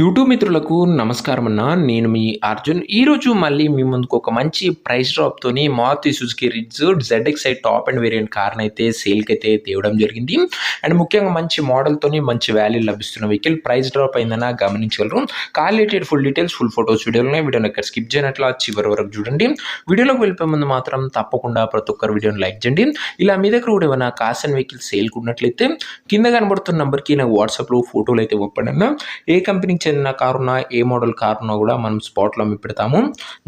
YouTube మిత్రులకు నమస్కారం అన్న. నేను మీ అర్జున్. ఈరోజు మళ్ళీ మీ ముందుకు ఒక మంచి ప్రైస్ డ్రాప్‌తోని Maruti Suzuki Ritz ZXI top and variant కార్‌నైతే సేల్‌కైతే తేవడం జరిగింది. అండ్ ముఖ్యంగా మంచి మోడల్‌తోని మంచి వాల్యూ లభిస్తున్న వెహికల్ ప్రైస్ డ్రాప్ అయిందన్న గమనించగలరు. Car related full details, full photos వీడియోలున్నాయి. వీడియోని ఎక్కడ స్కిప్ చేయనట్ల చివరి వరకు చూడండి. వీడియోలోకి వెళ్ళిపోయే ముందు మాత్రం తప్పకుండా ప్రతి ఒక్కరు వీడియోని లైక్ చేయండి. ఇలా మీ దగ్గర కూడా ఏమైనా కార్స్ అండ్ వెహికల్స్ సేల్‌కి ఉన్నట్లయితే కింద కనబడుతున్న నంబర్‌కి నాకు వాట్సాప్‌లో ఫోటోలు అయితే పంపండి అన్న. ఏ కంపెనీకి చెందిన కారున్నా, ఏ మోడల్ కారున్నా కూడా మనం స్పాట్లో అమ్మి పెడతాము.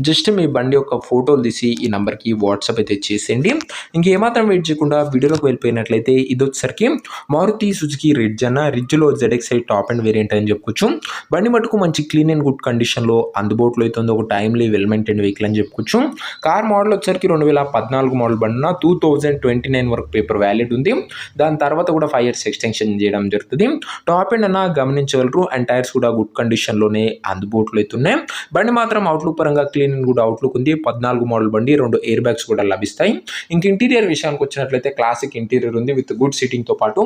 జస్ట్ మీ బండి యొక్క ఫోటోలు తీసి ఈ నెంబర్కి వాట్సాప్ అయితే చేసేయండి. ఇంకేమాత్రం వెయిట్ చేయకుండా వీడియోలోకి వెళ్ళిపోయినట్లయితే ఇది వచ్చేసరికి మారుతి సుజుకి రిడ్జ్ అన్న. రిడ్జ్లో జెడ్ఎక్స్ఐ టాప్ అండ్ వేరియంట్ అని చెప్పుకోవచ్చు. బండి మటుకు మంచి క్లీన్ అండ్ గుడ్ కండిషన్లో అందుబాటులో అవుతుంది. ఒక టైమ్లీ వెల్ మెయింటైన్ వెహికల్ అని చెప్పుకోవచ్చు. కార్ మోడల్ వచ్చేసరికి 2014 మోడల్ బండిన 2029 వరకు పేపర్ వ్యాలిడ్ ఉంది. దాని తర్వాత కూడా 5 years ఎక్స్టెన్షన్ చేయడం జరుగుతుంది. టాప్ అండ్ అన్న గమనించగలరు. అండ్ టైర్స్ కూడా గుడ్ కండిషన్లోనే అందుబాటులో అవుతున్నాయి. బండి మాత్రం అవుట్లుక్ పరంగా క్లీన్ అండ్ గుడ్ అవుట్లుక్ ఉంది. 14 మోడల్ బండి, 2 ఎయిర్ బ్యాగ్స్ కూడా లభిస్తాయి. ఇంక ఇంటీరియర్ విషయానికి వచ్చినట్లయితే క్లాసిక్ ఇంటీరియర్ ఉంది విత్ గుడ్ సీటింగ్తో పాటు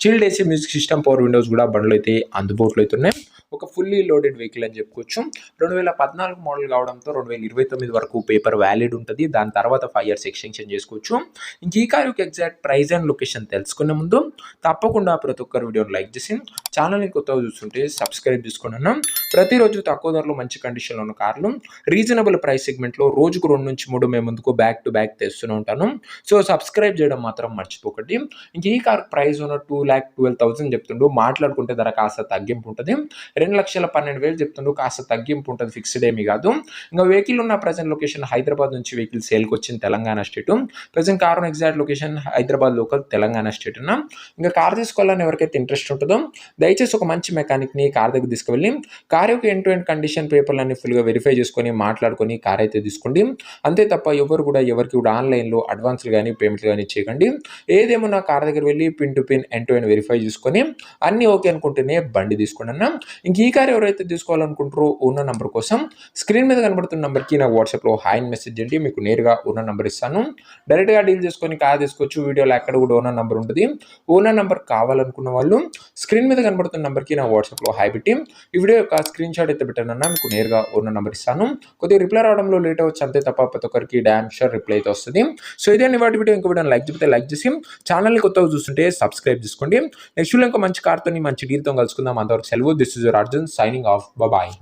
chilled AC, music system, power Windows కూడా బండ్లు అయితే అందుబాటులో అవుతున్నాయి. ఒక ఫుల్లీ లోడెడ్ వెహికల్ అని చెప్పుకోవచ్చు. 2014 మోడల్ కావడంతో 2029 వరకు పేపర్ వ్యాలిడ్ ఉంటుంది. దాని తర్వాత 5 years ఎక్స్టెన్షన్ చేసుకోవచ్చు. ఇంక ఈ కార్ యొక్క ఎగ్జాక్ట్ ప్రైస్ అండ్ లొకేషన్ తెలుసుకునే ముందు తప్పకుండా ప్రతి ఒక్కరు వీడియోని లైక్ చేసి ఛానల్ని కొత్తగా చూస్తుంటే సబ్స్క్రైబ్ చేసుకోండి అన్న. ప్రతిరోజు తక్కువ ధరలో మంచి కండిషన్లో ఉన్న కార్లు రీజనబుల్ ప్రైస్ సెగ్మెంట్లో రోజుకు 2 నుంచి 3 మేము ముందుకు బ్యాక్ టు బ్యాక్ తెస్తూనే ఉంటాను. సో సబ్స్క్రైబ్ చేయడం మాత్రం మర్చిపోకండి. ఇంక ఈ కార్ ప్రైస్ ఉన్న 2,12,000 చెప్తుండు. మాట్లాడుకుంటే ధర కాస్త తగ్గింపు ఉంటుంది. 2,12,000 చెప్తుండు. కాస్త తగ్గింపు ఉంటుంది, ఫిక్స్డ్ ఏమీ కాదు. ఇంకా వెహికల్ ఉన్న ప్రజెంట్ లొకేషన్ హైదరాబాద్ నుంచి వెహికల్ సేల్కి వచ్చింది తెలంగాణ స్టేట్. ప్రజెంట్ కార్ ఉన్న exact location Hyderabad local Telangana state అన్న. ఇంకా కార్ తీసుకోవాలని ఎవరికైతే ఇంట్రెస్ట్ ఉంటుందో దయచేసి ఒక మంచి మెకానిక్ని కార్ దగ్గర తీసుకువెళ్ళి కార్ యొక్క ఎండ్ టు ఎండ్ కండిషన్ పేపర్లన్నీ ఫుల్గా వెరిఫై చేసుకొని మాట్లాడుకొని కార్ అయితే తీసుకోండి. అంతే తప్ప ఎవరు కూడా ఎవరికి కూడా ఆన్లైన్లో అడ్వాన్స్లు కానీ పేమెంట్లు కానీ చేయకండి. ఏదేమన్నా కార్ దగ్గర వెళ్ళి pin to pin end to end verify చేసుకొని అన్నీ ఓకే అనుకుంటేనే బండి తీసుకోండి అన్న. ఇంక ఈ కార్ ఎవరైతే తీసుకోవాలనుకుంటారో ఉన్న నెంబర్ కోసం స్క్రీన్ మీద కనబడుతున్న నెంబర్కి నాకు వాట్సాప్లో హాయ్ మెసేజ్ చేయండి. మీకు నేరుగా ఓనర్ నెంబర్ ఇస్తాను. డైరెక్ట్గా డీల్ చేసుకొని కార్ తీసుకోవచ్చు. వీడియోలో ఎక్కడ కూడా ఓనర్ నెంబర్ ఉంటుంది. ఓనర్ నెంబర్ కావాలనుకున్న వాళ్ళు స్క్రీన్ మీద కనబడుతున్న నెంబర్కి నా వాట్సాప్లో హాయ్ పెట్టి ఈ వీడియో యొక్క స్క్రీన్ షాట్ అయితే పెట్టానన్నా మీకు నేరుగా ఓనర్ నెంబర్ ఇస్తాను. కొద్దిగా రిప్లై రావడంలో లేట్ అవ్వచ్చు, అంతే తప్ప ప్రతి ఒక్కరికి డామ్ షూర్ రిప్లై అయితే వస్తుంది. సో ఇదే వాటి వీడియో. ఇంకో వీడియో లైక్ చెప్తే లైక్ చేసి ఛానల్ని కొత్తగా చూస్తుంటే సబ్స్క్రైబ్ చేసుకోండి. నెక్స్ట్ వీడియో ఇంకా మంచి కార్తో మంచి డీల్తో కలుసుకుందాం. అంతవరకు సెలవు. This is your Arjun signing off. Bye.